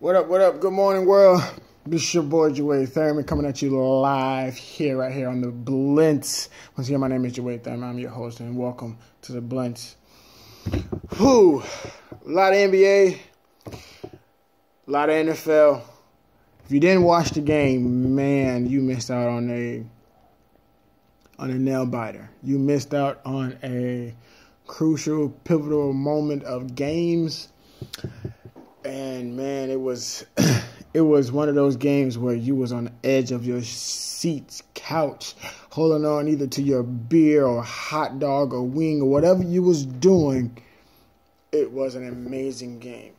What up, what up? Good morning, world. This is your boy, Jawade Thurman, coming at you live right here on the Blitz. Once again, my name is Jawade Thurman. I'm your host, and welcome to the Blitz. Whew. A lot of NBA, a lot of NFL. If you didn't watch the game, man, you missed out on a nail biter. You missed out on a crucial, pivotal moment of games. And man, it was one of those games where you was on the edge of your seat, couch, holding on either to your beer or hot dog or wing or whatever you was doing. It was an amazing game.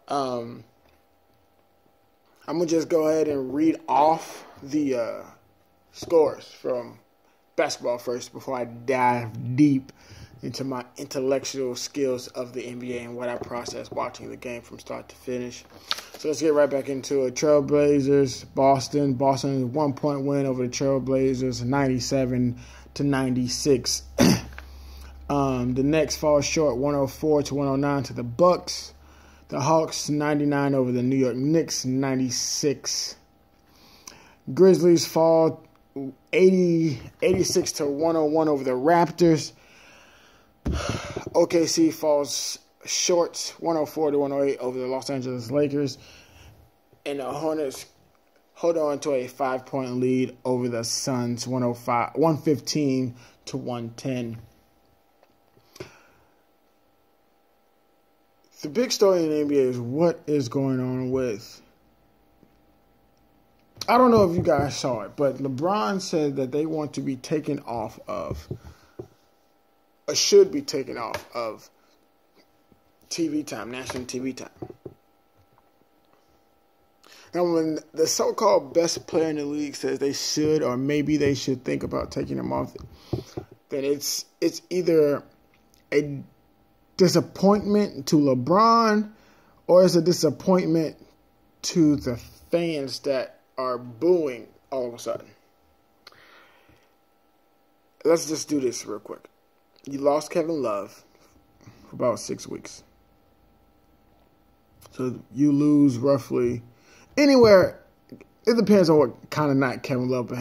I'm gonna just go ahead and read off the scores from basketball first before I dive deep into my intellectual skills of the NBA and what I processed watching the game from start to finish. So let's get right back into it. Trailblazers, Boston. Boston 1-point win over the Trailblazers, 97-96. The Knicks fall short, 104-109 to the Bucks. The Hawks 99 over the New York Knicks, 96. Grizzlies fall 86-101 over the Raptors. OKC falls short, 104-108 over the Los Angeles Lakers. And the Hornets hold on to a 5-point lead over the Suns, 115-110. The big story in the NBA is what is going on with, I don't know if you guys saw it, but LeBron said that they want to be taken off of, or should be taken off of TV time, national TV time. And when the so-called best player in the league says they should, or maybe they should think about taking him off, then it's either a disappointment to LeBron or it's a disappointment to the fans that are booing all of a sudden. Let's just do this real quick. You lost Kevin Love for about 6 weeks. So you lose roughly anywhere. It depends on what kind of night Kevin Love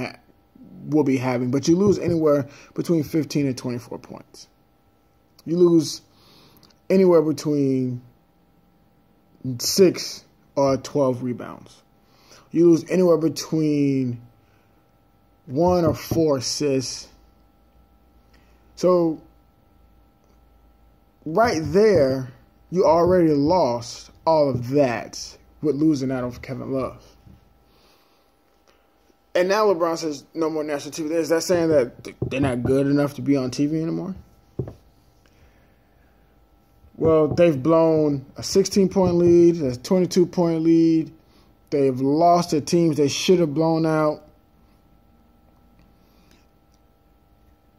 will be having. But you lose anywhere between 15 and 24 points. You lose anywhere between 6 or 12 rebounds. You lose anywhere between 1 or 4 assists. So right there, you already lost all of that with losing out of Kevin Love. And now LeBron says no more national TV. Is that saying that they're not good enough to be on TV anymore? Well, they've blown a 16-point lead, a 22-point lead. They've lost to teams they should have blown out.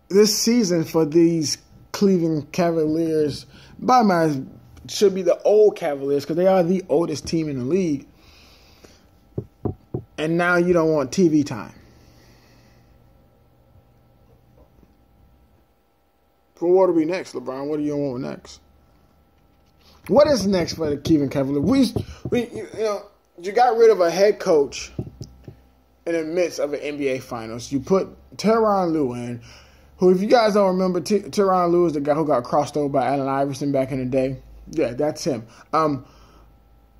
This season for these Cleveland Cavaliers, should be the old Cavaliers because they are the oldest team in the league. And now you don't want TV time. Well, what will be next, LeBron? What do you want next? What is next for the Cleveland Cavaliers? You got rid of a head coach in the midst of an NBA Finals. You put Tyronn Lue in, who, if you guys don't remember, Tyronn Lue is the guy who got crossed over by Allen Iverson back in the day. Yeah, that's him. And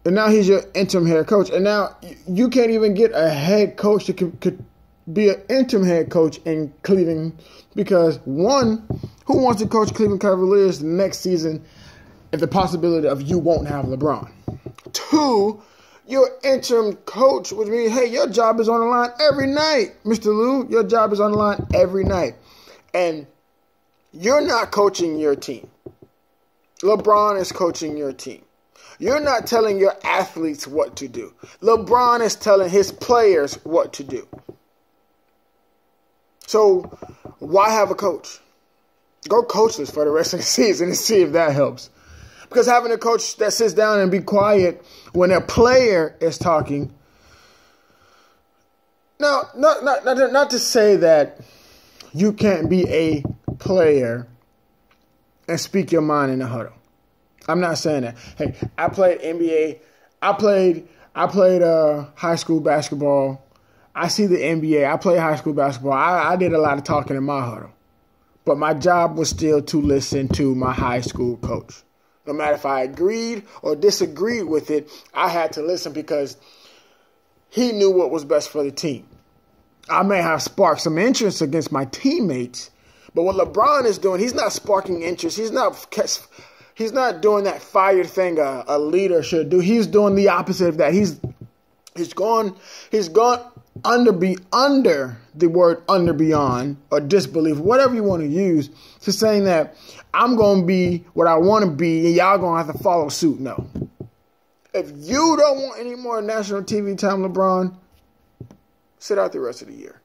now he's your interim head coach. And now you can't even get a head coach that could be an interim head coach in Cleveland because, one, who wants to coach Cleveland Cavaliers the next season if the possibility of you won't have LeBron? 2, your interim coach, which means, hey, your job is on the line every night, Mr. Lue. Your job is on the line every night. And you're not coaching your team. LeBron is coaching your team. You're not telling your athletes what to do. LeBron is telling his players what to do. So why have a coach? Go coachless for the rest of the season and see if that helps. Because having a coach that sits down and be quiet when a player is talking. Now, not to say that you can't be a player and speak your mind in the huddle. I'm not saying that. Hey, I played NBA. I played high school basketball. I see the NBA. I played high school basketball. I did a lot of talking in my huddle. But my job was still to listen to my high school coach. No matter if I agreed or disagreed with it, I had to listen because he knew what was best for the team. I may have sparked some interest against my teammates, but what LeBron is doing, he's not sparking interest. He's not doing that fire thing a leader should do. He's doing the opposite of that. He's gone under the word under, beyond, or disbelief, whatever you want to use, to saying that I'm going to be what I want to be and y'all going to have to follow suit. No. If you don't want any more national TV time, LeBron, sit out the rest of the year.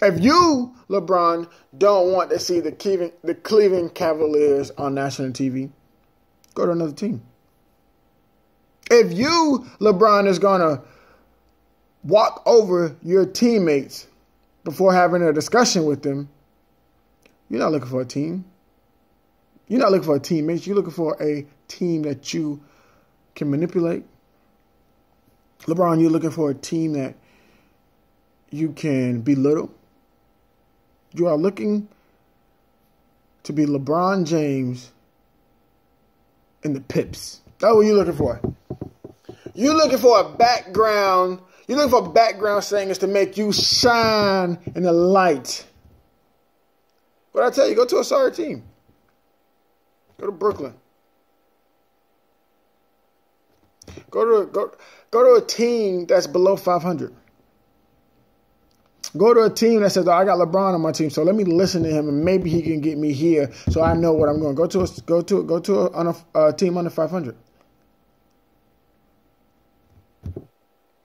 If you, LeBron, don't want to see the Cleveland Cavaliers on national TV, go to another team. If you, LeBron, is going to walk over your teammates before having a discussion with them, you're not looking for a team. You're not looking for a teammate. You're looking for a team that you can manipulate. LeBron, you're looking for a team that you can belittle. You are looking to be LeBron James in the Pips. That's what you're looking for. You're looking for a background. You're looking for background singers to make you shine in the light. But I tell you, go to a sorry team. Go to Brooklyn. Go to a team that's below 500. Go to a team that says, "Oh, I got LeBron on my team, so let me listen to him, and maybe he can get me here, so I know what I'm going." Go to a team under 500.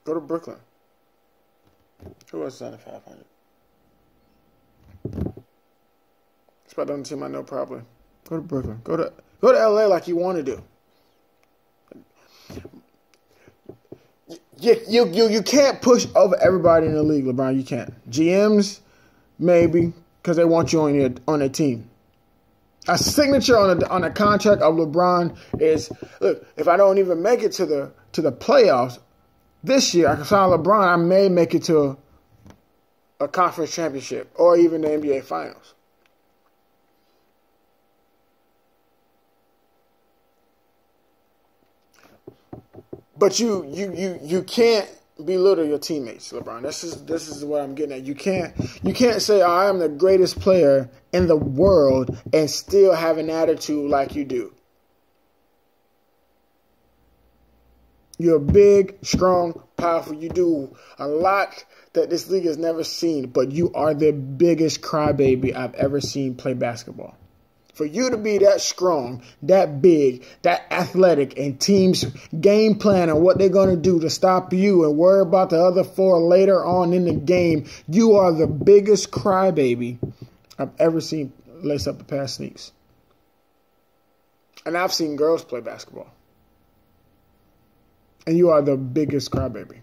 Go to Brooklyn. Who else is under 500? It's about the only team I know probably. Go to Brooklyn. Go to LA like you want to do. You can't push over everybody in the league, LeBron. You can't. GMs, maybe, because they want you on their team. A signature on a contract of LeBron is, look, if I don't even make it to the playoffs this year, I can sign LeBron. I may make it to a conference championship or even the NBA Finals. But you can't belittle your teammates, LeBron. This is what I'm getting at. You can't say, "Oh, I am the greatest player in the world," and still have an attitude like you do. You're big, strong, powerful. You do a lot that this league has never seen, but you are the biggest crybaby I've ever seen play basketball. For you to be that strong, that big, that athletic, and teams game plan and what they're going to do to stop you and worry about the other four later on in the game, you are the biggest crybaby I've ever seen lace up a pair of sneaks. And I've seen girls play basketball. And you are the biggest crybaby.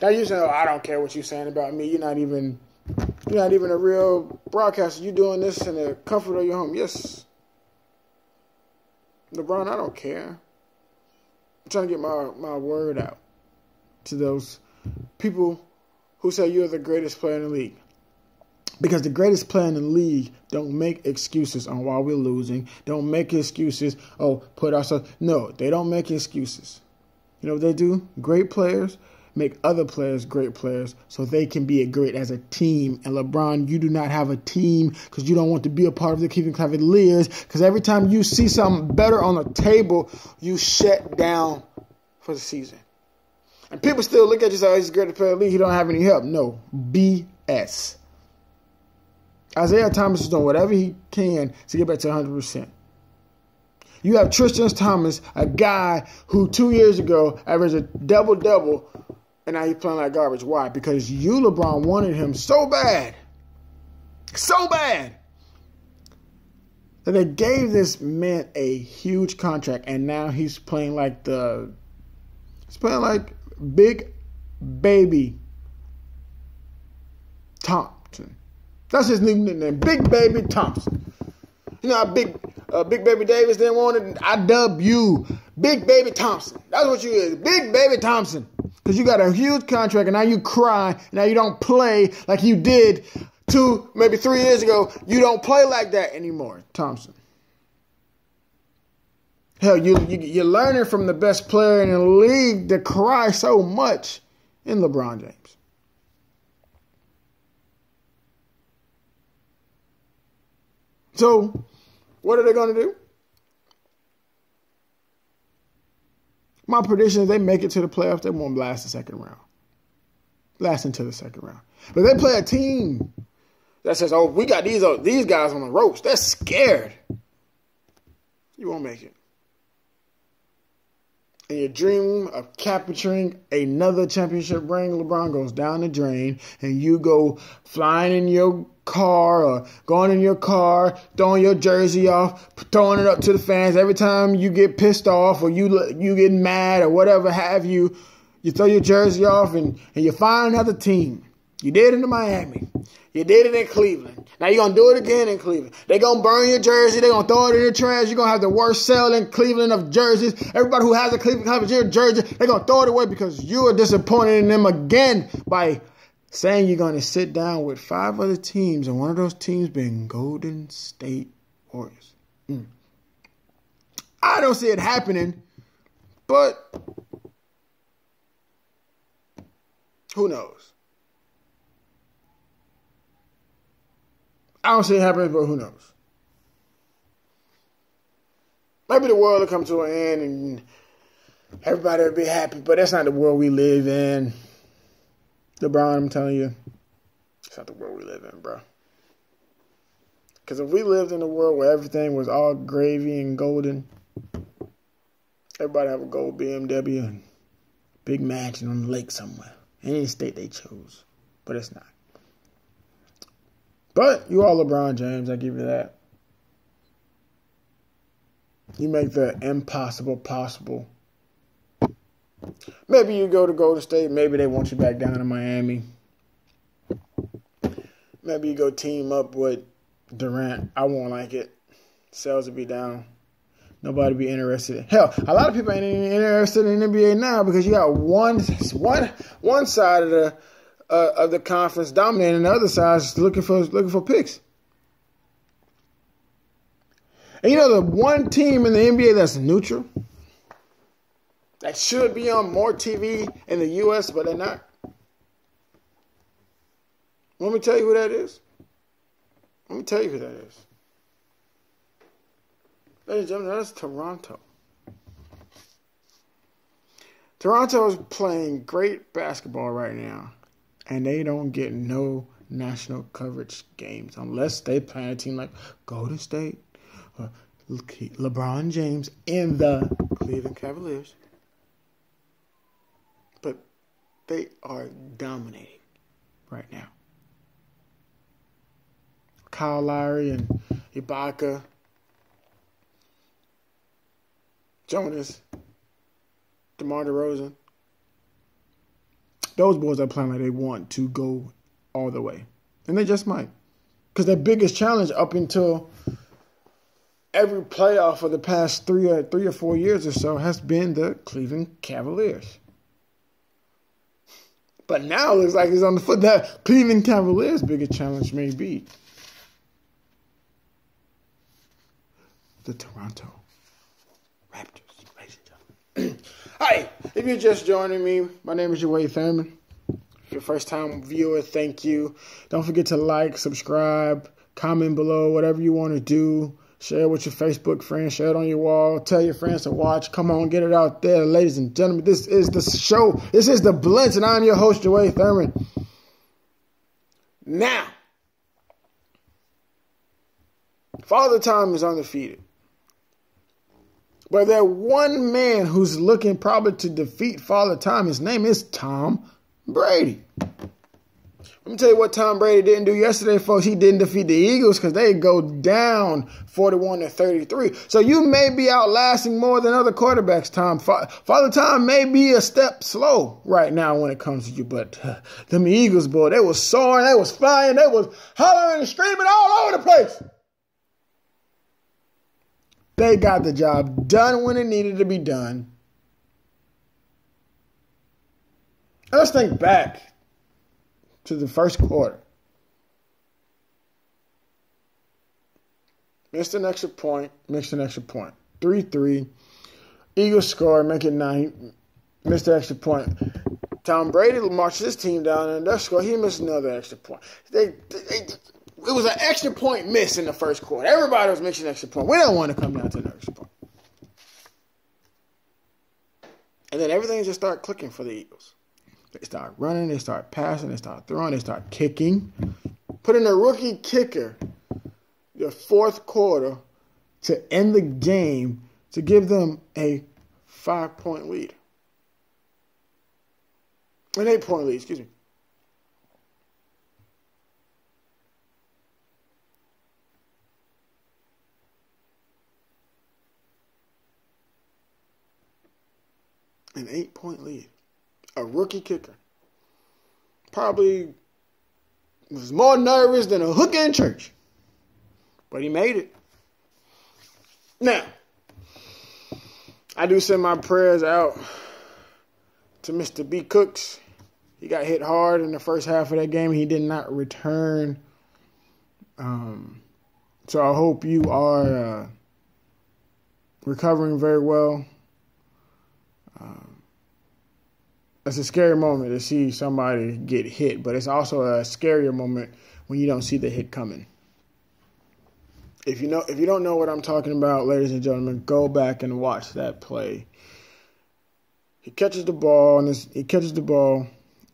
Now you say, "Oh, I don't care what you're saying about me. You're not even a real broadcaster. You're doing this in the comfort of your home." Yes. LeBron, I don't care. I'm trying to get my word out to those people who say you're the greatest player in the league. Because the greatest player in the league don't make excuses on why we're losing. Don't make excuses, put ourselves. No, they don't make excuses. You know what they do? Great players make other players great players so they can be great as a team. And LeBron, you do not have a team because you don't want to be a part of the Cleveland Cavaliers, because every time you see something better on the table, you shut down for the season. And people still look at you and say, "Oh, he's the greatest player in the league. He don't have any help." No, BS. Isaiah Thomas is doing whatever he can to get back to 100%. You have Tristan Thompson, a guy who 2 years ago averaged a double-double, and now he's playing like garbage. Why? Because you, LeBron, wanted him so bad, that they gave this man a huge contract, and now he's playing like Big Baby Thompson. That's his new nickname, Big Baby Thompson. You know how Big Baby Davis didn't want it? I dub you Big Baby Thompson. That's what you is, Big Baby Thompson. Because you got a huge contract and now you cry. Now you don't play like you did 2, maybe 3 years ago. You don't play like that anymore, Thompson. Hell, you're learning from the best player in the league to cry so much in LeBron James. So, what are they going to do? My prediction is they make it to the playoffs. They won't last the second round. Last into the second round. But they play a team that says, oh, we got these guys on the ropes. They're scared. You won't make it. And your dream of capturing another championship ring, LeBron, goes down the drain, and you go flying in your car or going in your car, throwing your jersey off, throwing it up to the fans. Every time you get pissed off or you get mad or whatever have you, you throw your jersey off and you find another team. You did it in Miami. You did it in Cleveland. Now you're going to do it again in Cleveland. They're going to burn your jersey. They're going to throw it in the trash. You're going to have the worst sale in Cleveland of jerseys. Everybody who has a Cleveland Cavaliers jersey, they're going to throw it away because you are disappointed in them again by saying you're going to sit down with 5 other teams, and one of those teams being Golden State Warriors. I don't see it happening, but who knows? I don't see it happening, but who knows? Maybe the world will come to an end and everybody will be happy, but that's not the world we live in. LeBron, I'm telling you, it's not the world we live in, bro. Because if we lived in a world where everything was all gravy and golden, everybody have a gold BMW and big mansion on the lake somewhere. Any state they chose, but it's not. But you are LeBron James, I give you that. You make the impossible possible. Maybe you go to Golden State. Maybe they want you back down in Miami. Maybe you go team up with Durant. I won't like it. Sales will be down. Nobody be interested. Hell, a lot of people ain't even interested in the NBA now because you got one side of the conference dominating, and the other side is looking for picks. And you know the one team in the NBA that's neutral, that should be on more TV in the U.S., but they're not? Want me to tell you who that is? Let me tell you who that is. Ladies and gentlemen, that's Toronto. Toronto is playing great basketball right now, and they don't get no national coverage games unless they play a team like Golden State or LeBron James in the Cleveland Cavaliers. But they are dominating right now. Kyle Lowry and Ibaka, Jonas, DeMar DeRozan. Those boys are playing like they want to go all the way. And they just might. Because their biggest challenge up until every playoff for the past three or 4 years or so has been the Cleveland Cavaliers. But now it looks like it's on the foot that Cleveland Cavaliers' biggest challenge may be the Toronto Raptors, ladies and gentlemen. Hi, if you're just joining me, my name is Wade Thurman. If you're a first-time viewer, thank you. Don't forget to like, subscribe, comment below, whatever you want to do. Share it with your Facebook friends. Share it on your wall. Tell your friends to watch. Come on, get it out there. Ladies and gentlemen, this is the show. This is the Blitz, and I'm your host, Wade Thurman. Now, Father Time is undefeated. But there's one man who's looking probably to defeat Father Time. His name is Tom Brady. Let me tell you what Tom Brady didn't do yesterday, folks. He didn't defeat the Eagles because they go down 41-33. So you may be outlasting more than other quarterbacks, Tom. Father Time may be a step slow right now when it comes to you, but them Eagles, boy, they was soaring, they was flying, they was hollering and screaming all over the place. They got the job done when it needed to be done. And let's think back to the first quarter. Missed an extra point. 3-3. Eagles score, make it 9. Missed the extra point. Tom Brady marched his team down, and their score, he missed another extra point. It was an extra point miss in the first quarter. Everybody was missing an extra point. We don't want to come down to an extra point. And then everything just started clicking for the Eagles. They start running, they start passing, they start throwing, they start kicking. Put in a rookie kicker the fourth quarter to end the game to give them a 5-point lead. An 8-point lead, excuse me. An 8-point lead. A rookie kicker. Probably was more nervous than a hooker in church. But he made it. Now, I do send my prayers out to Mr. B. Cooks. He got hit hard in the first half of that game. He did not return. So I hope you are recovering very well. It's a scary moment to see somebody get hit, but it's also a scarier moment when you don't see the hit coming. If you don't know what I'm talking about, ladies and gentlemen, go back and watch that play. He catches the ball and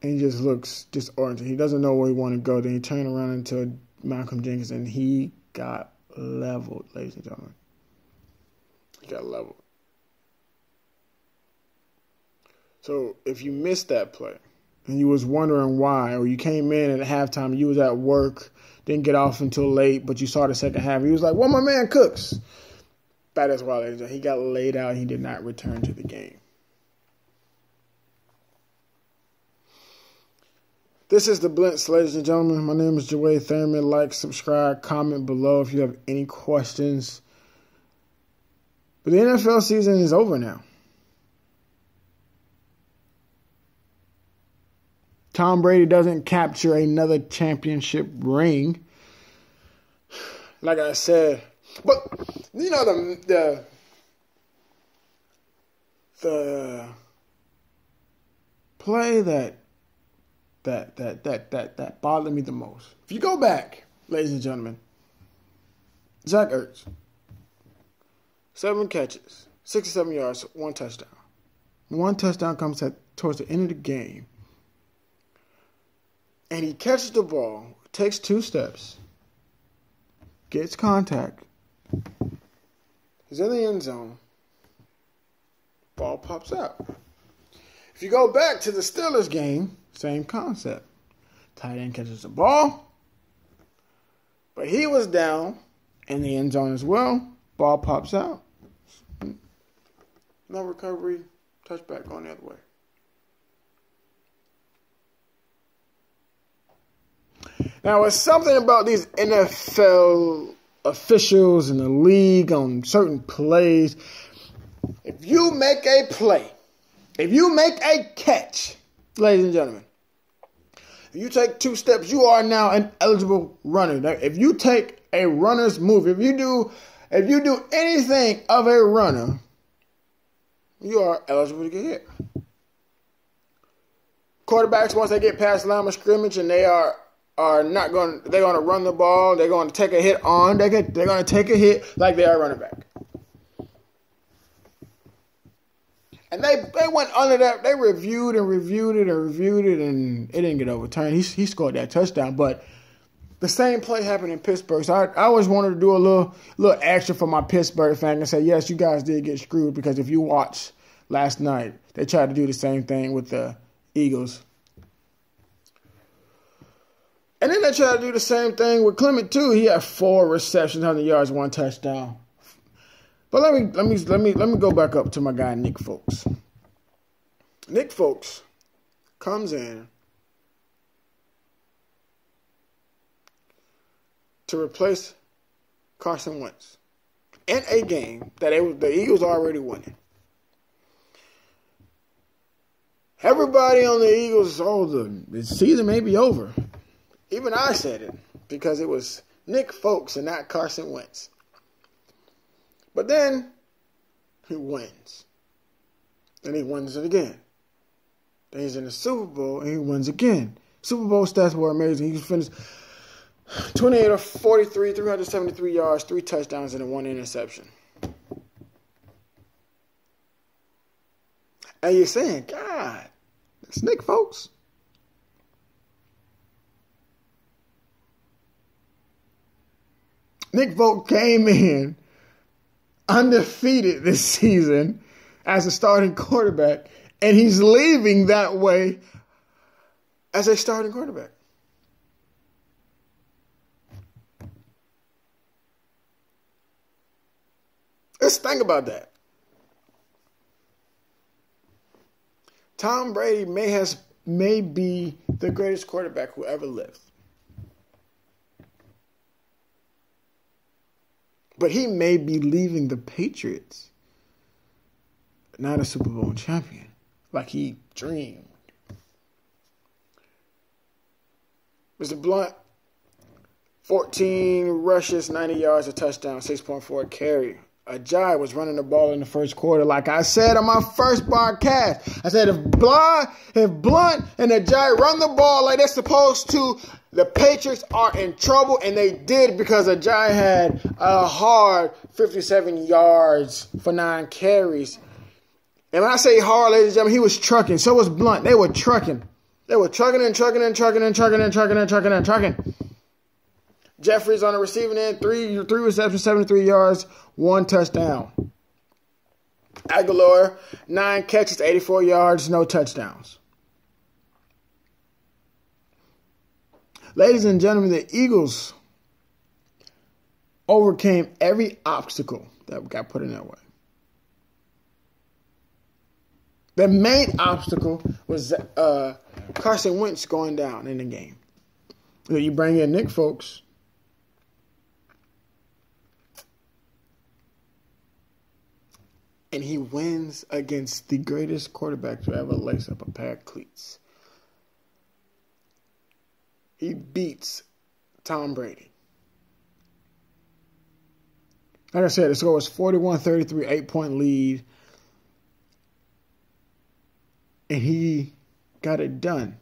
he just looks disoriented. He doesn't know where he wants to go. Then he turned around into Malcolm Jenkins and he got leveled, ladies and gentlemen. He got leveled. So if you missed that play and you was wondering why, or you came in at halftime, you was at work, didn't get off until late, but you saw the second half, he was like, well, my man Cooks. That is why he got laid out. He did not return to the game. This is the Blitz, ladies and gentlemen. My name is Jaway Thurman. Like, subscribe, comment below if you have any questions. But the NFL season is over now. Tom Brady doesn't capture another championship ring. Like I said, but you know the play that bothered me the most. If you go back, ladies and gentlemen, Zach Ertz, 7 catches, 67 yards, 1 touchdown. 1 touchdown comes towards the end of the game. And he catches the ball, takes 2 steps, gets contact. He's in the end zone. Ball pops out. If you go back to the Steelers game, same concept. Tight end catches the ball, but he was down in the end zone as well. Ball pops out. No recovery. Touchback going the other way. Now, it's something about these NFL officials in the league on certain plays. If you make a play, if you make a catch, ladies and gentlemen, if you take 2 steps, you are now an eligible runner. Now, if you take a runner's move, if you do anything of a runner, you are eligible to get hit. Quarterbacks, once they get past the line of scrimmage and they're going to run the ball, they're going to take a hit they're going to take a hit like they are running back. And they went under that. They reviewed it, and it didn't get overturned. He scored that touchdown, but the same play happened in Pittsburgh. So I always wanted to do a little extra for my Pittsburgh fan and say, yes, you guys did get screwed, because if you watched last night, they tried to do the same thing with the Eagles. And then they tried to do the same thing with Clement too. He had 4 receptions, 100 yards, 1 touchdown. But let me go back up to my guy Nick Folks. Nick Folks comes in to replace Carson Wentz. in a game that the Eagles already winning. Everybody on the Eagles, the season may be over. Even I said it because it was Nick Folks and not Carson Wentz. But then he wins. Then he wins it again. Then he's in the Super Bowl and he wins again. Super Bowl stats were amazing. He finished 28 of 43, 373 yards, 3 touchdowns, and 1 interception. And you're saying, God, it's Nick Folks. Nick Folks came in undefeated this season as a starting quarterback, and he's leaving that way as a starting quarterback. Let's think about that. Tom Brady may be the greatest quarterback who ever lived. But he may be leaving the Patriots, not a Super Bowl champion, like he dreamed. Mr. Blunt, 14 rushes, 90 yards, a touchdown, 6.4 carry. Ajayi was running the ball in the first quarter. Like I said on my first broadcast, I said if Blunt and Ajayi run the ball like they're supposed to, the Patriots are in trouble, and they did because Ajayi had a hard 57 yards for 9 carries. And when I say hard, ladies and gentlemen, he was trucking. So was Blunt. They were trucking. They were trucking. Jeffries on the receiving end, three receptions, 73 yards, 1 touchdown. Aguilar, 9 catches, 84 yards, no touchdowns. Ladies and gentlemen, the Eagles overcame every obstacle that got put in their way. The main obstacle was Carson Wentz going down in the game. You bring in Nick Folks. And he wins against the greatest quarterback to ever lace up a pair of cleats. He beats Tom Brady. Like I said, the score was 41-33, 8-point lead. And he got it done.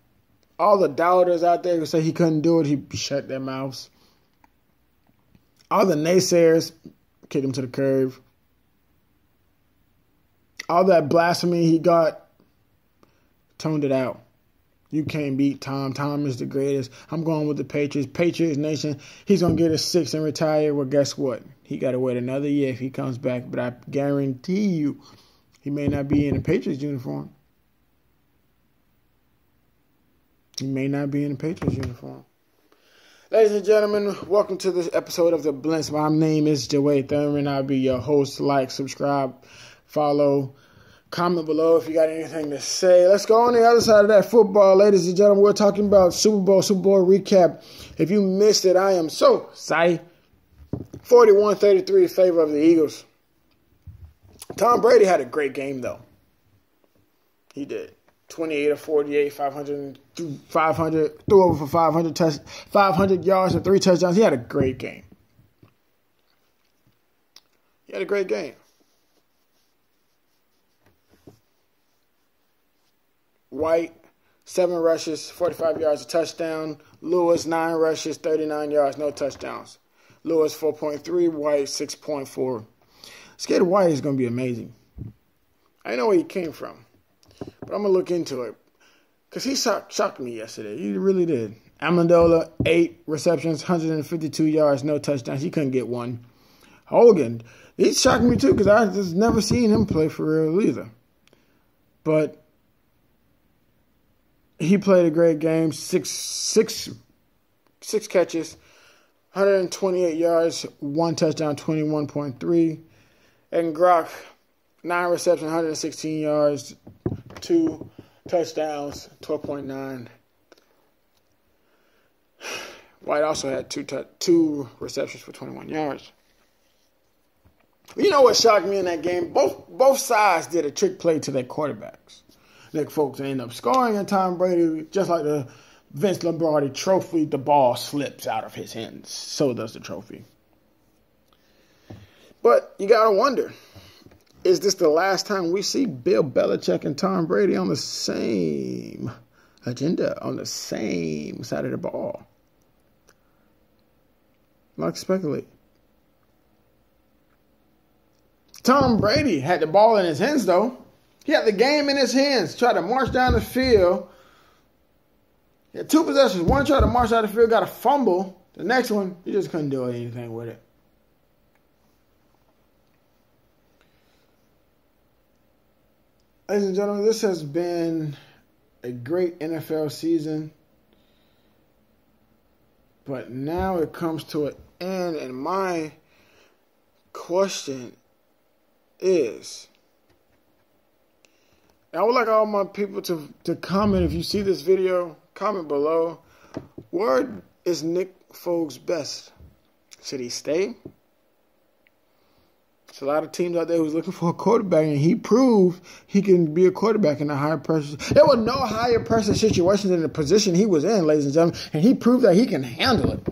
All the doubters out there who say he couldn't do it, he shut their mouths. All the naysayers kicked him to the curb. All that blasphemy he got, toned it out. You can't beat Tom. Tom is the greatest. I'm going with the Patriots. Patriots Nation. He's going to get a 6 and retire. Well, guess what? He got to wait another year if he comes back. But I guarantee you, he may not be in a Patriots uniform. He may not be in a Patriots uniform. Ladies and gentlemen, welcome to this episode of The Blitz. My name is Joey Thurman. I'll be your host. Like, subscribe, follow, comment below if you got anything to say. Let's go on the other side of that football, ladies and gentlemen. We're talking about Super Bowl recap. If you missed it, I am so sorry. 41-33 in favor of the Eagles. Tom Brady had a great game, though. He did. 28 of 48, 500, threw over for 500 yards and 3 touchdowns. He had a great game. White, 7 rushes, 45 yards, a touchdown. Lewis, 9 rushes, 39 yards, no touchdowns. Lewis, 4.3, White, 6.4. Scared White is going to be amazing. I know where he came from, but I'm going to look into it. Because he shocked me yesterday. He really did. Amendola, 8 receptions, 152 yards, no touchdowns. He couldn't get one. Hogan, he shocked me too because I just never seen him play for real either. But he played a great game. Six catches, 128 yards, 1 touchdown, 21.3. And Grock, 9 receptions, 116 yards, 2 touchdowns, 12.9. White also had 2 receptions for 21 yards. You know what shocked me in that game? Both sides did a trick play to their quarterbacks. Nick folks end up scoring, and Tom Brady, just like the Vince Lombardi trophy, the ball slips out of his hands. So does the trophy. But you got to wonder, is this the last time we see Bill Belichick and Tom Brady on the same agenda, on the same side of the ball? I like to speculate. Tom Brady had the ball in his hands, though. He had the game in his hands, tried to march down the field. He had 2 possessions. One tried to march down the field, got a fumble. The next one, he just couldn't do anything with it. Ladies and gentlemen, this has been a great NFL season. But now it comes to an end, and my question is, I would like all my people to comment. If you see this video, comment below. Where is Nick Foles best? Should he stay? There's a lot of teams out there who's looking for a quarterback, and he proved he can be a quarterback in a higher pressure. There were no higher pressure situations in the position he was in, ladies and gentlemen, and he proved that he can handle it.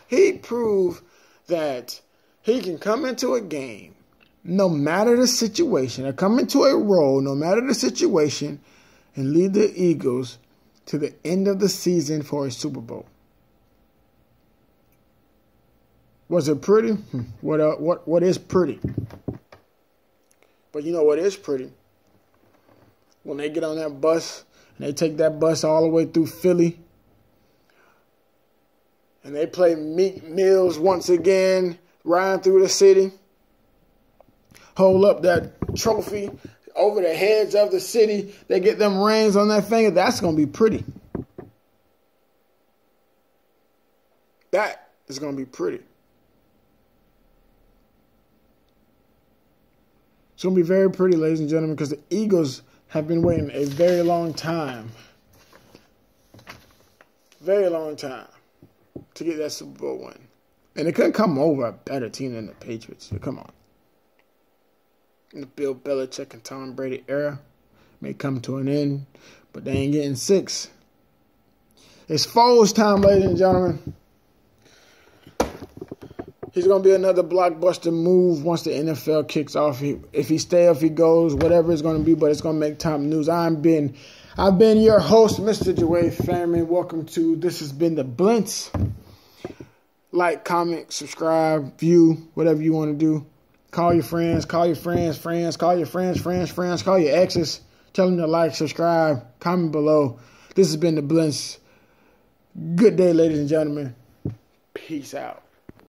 He proved that he can come into a game, no matter the situation, or come into a role, no matter the situation, and lead the Eagles to the end of the season for a Super Bowl. Was it pretty? What is pretty? But you know what is pretty? When they get on that bus and they take that bus all the way through Philly and they play Meek Mills once again, riding through the city, hold up that trophy over the heads of the city, they get them rings on their finger, that's going to be pretty. That is going to be pretty. It's going to be very pretty, ladies and gentlemen, because the Eagles have been waiting a very long time. Very long time to get that Super Bowl win. And it couldn't come over a better team than the Patriots. So come on. In the Bill Belichick and Tom Brady era may come to an end, but they ain't getting 6. It's Foles time, ladies and gentlemen. He's going to be another blockbuster move once the NFL kicks off. If he stays, if he goes, whatever it's going to be, but it's going to make top news. I've been your host, Mr. Jaway Thurman. Welcome to, this has been the Blitz. Like, comment, subscribe, view, whatever you want to do. Call your friends, call your friends, call your friends, call your exes. Tell them to like, subscribe, comment below. This has been the Blitz. Good day, ladies and gentlemen. Peace out.